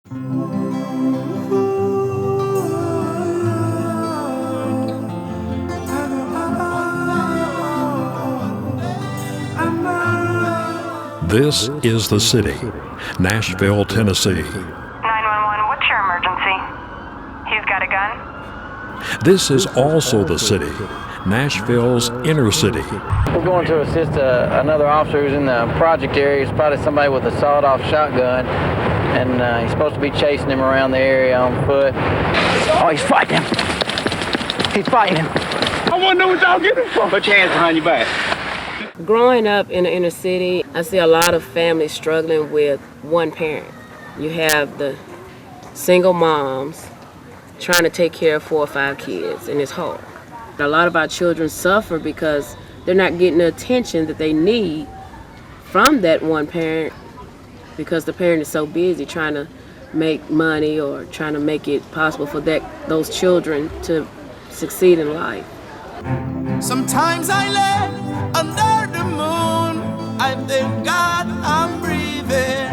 This is the city, Nashville, Tennessee. 911, what's your emergency? He's got a gun? This is also the city, Nashville's inner city. We're going to assist another officer who's in the project area. It's probably somebody with a sawed-off shotgun, and he's supposed to be chasing him around the area on foot. Oh, he's fighting him. He's fighting him. I want to know what y'all getting from. Put your hands behind your back. Growing up in the inner city, I see a lot of families struggling with one parent. You have the single moms trying to take care of 4 or 5 kids, and it's hard. A lot of our children suffer because they're not getting the attention that they need from that one parent because the parent is so busy trying to make money or trying to make it possible for those children to succeed in life. Sometimes I lay under the moon, I thank God I'm breathing,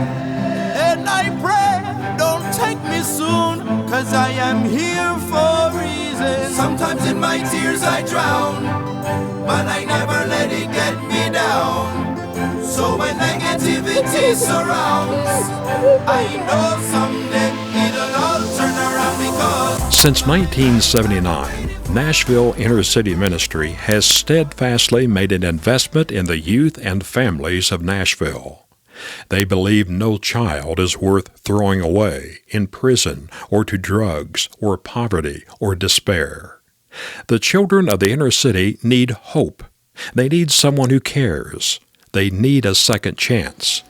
and I pray don't take me soon, cause I am here for a reason. Sometimes in my tears I drown, but I never let it get me down. So when negativity surrounds, I know someday it'll all turn around because Since 1979, Nashville Inner City Ministry has steadfastly made an investment in the youth and families of Nashville. They believe no child is worth throwing away in prison or to drugs or poverty or despair. The children of the inner city need hope. They need someone who cares. They need a second chance.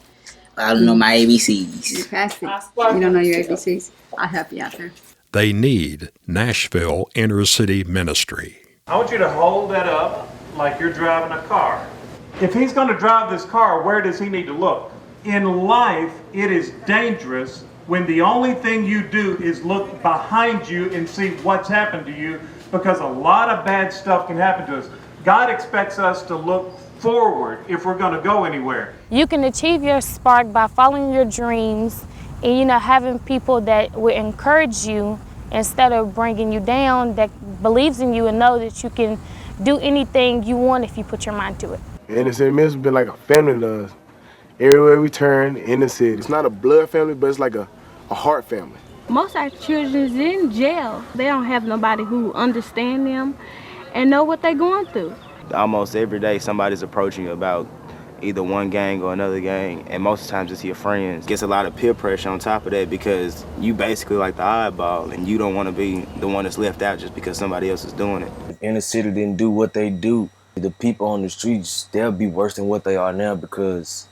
I don't know my ABCs. You passed it. You don't know your ABCs? I'll help you out there. They need Nashville Inner City Ministry. I want you to hold that up like you're driving a car. If he's going to drive this car, where does he need to look? In life, it is dangerous when the only thing you do is look behind you and see what's happened to you, because a lot of bad stuff can happen to us. God expects us to look forward if we're going to go anywhere. You can achieve your spark by following your dreams and, having people that will encourage you instead of bringing you down, that believes in you and know that you can do anything you want if you put your mind to it. Inner City Ministry has been like a family to us. Everywhere we turn in the city. It's not a blood family, but it's like a heart family. Most of our children's in jail. They don't have nobody who understand them and know what they're going through. Almost every day somebody's approaching you about either one gang or another gang, and most of the times it's your friends. Gets a lot of peer pressure on top of that because you basically like the oddball and you don't want to be the one that's left out just because somebody else is doing it. If inner city didn't do what they do, the people on the streets, they'll be worse than what they are now because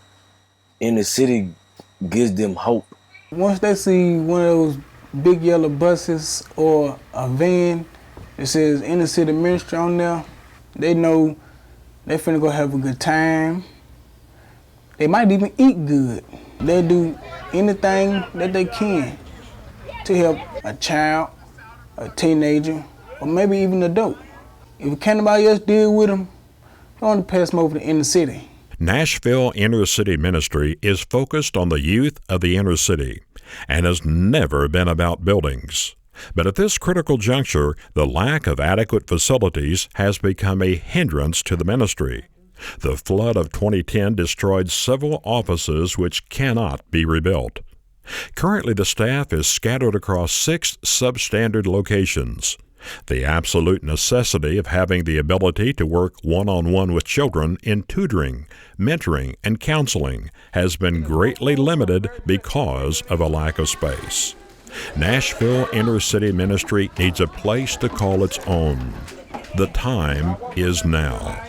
inner city gives them hope. Once they see one of those big yellow buses or a van that says Inner City Ministry on there, they know they finna go have a good time. They might even eat good. They do anything that they can to help a child, a teenager, or maybe even an adult. If can't nobody else deal with them, I want to pass them over to inner city. Nashville Inner City Ministry is focused on the youth of the inner city and has never been about buildings. But at this critical juncture, the lack of adequate facilities has become a hindrance to the ministry. The flood of 2010 destroyed several offices which cannot be rebuilt. Currently, the staff is scattered across 6 substandard locations. The absolute necessity of having the ability to work one-on-one with children in tutoring, mentoring, and counseling has been greatly limited because of a lack of space. Nashville Inner City Ministry needs a place to call its own. The time is now.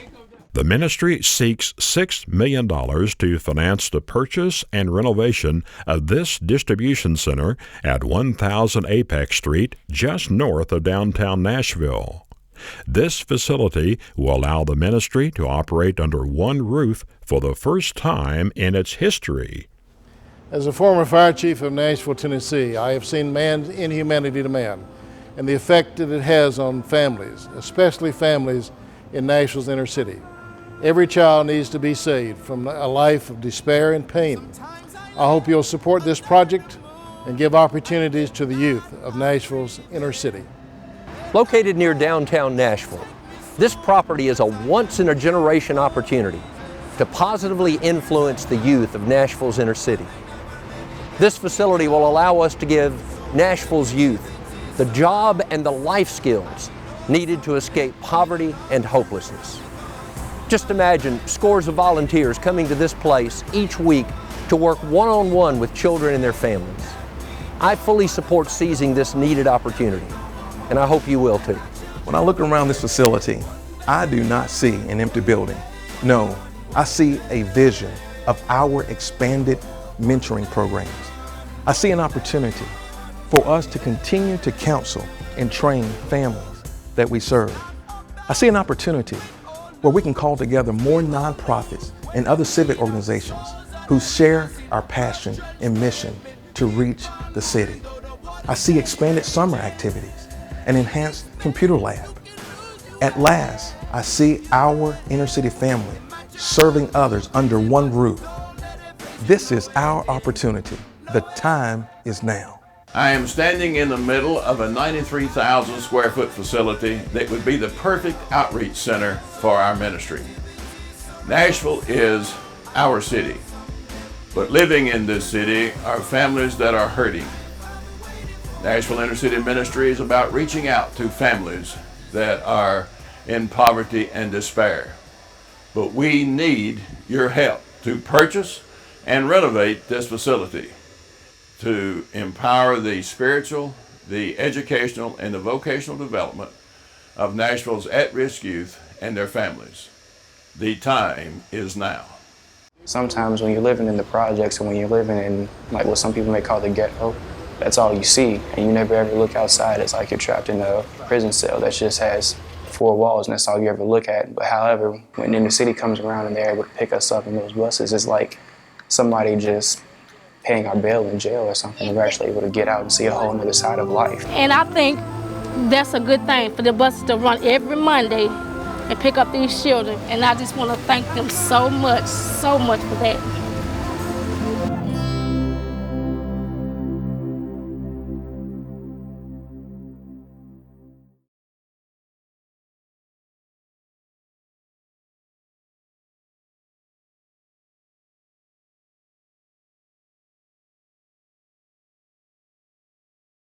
The ministry seeks $6 million to finance the purchase and renovation of this distribution center at 1000 Apex Street, just north of downtown Nashville. This facility will allow the ministry to operate under one roof for the first time in its history. As a former fire chief of Nashville, Tennessee, I have seen man's inhumanity to man and the effect that it has on families, especially families in Nashville's inner city. Every child needs to be saved from a life of despair and pain. I hope you'll support this project and give opportunities to the youth of Nashville's inner city. Located near downtown Nashville, this property is a once-in-a-generation opportunity to positively influence the youth of Nashville's inner city. This facility will allow us to give Nashville's youth the job and the life skills needed to escape poverty and hopelessness. Just imagine scores of volunteers coming to this place each week to work one-on-one with children and their families. I fully support seizing this needed opportunity, and I hope you will too. When I look around this facility, I do not see an empty building. No, I see a vision of our expanded mentoring programs. I see an opportunity for us to continue to counsel and train families that we serve. I see an opportunity where we can call together more nonprofits and other civic organizations who share our passion and mission to reach the city. I see expanded summer activities, an enhanced computer lab. At last, I see our inner city family serving others under one roof. This is our opportunity. The time is now. I am standing in the middle of a 93,000 square foot facility that would be the perfect outreach center for our ministry. Nashville is our city, but living in this city are families that are hurting. Nashville Inner City Ministry is about reaching out to families that are in poverty and despair. But we need your help to purchase and renovate this facility to empower the spiritual, the educational, and the vocational development of Nashville's at-risk youth and their families. The time is now. Sometimes when you're living in the projects and when you're living in like what some people may call the ghetto, that's all you see, and you never ever look outside. It's like you're trapped in a prison cell that just has 4 walls, and that's all you ever look at. But however, when the city comes around and they're able to pick us up in those buses, it's like somebody just paying our bail in jail or something, and we're actually able to get out and see a whole other side of life. And I think that's a good thing for the buses to run every Monday and pick up these children. And I just want to thank them so much for that.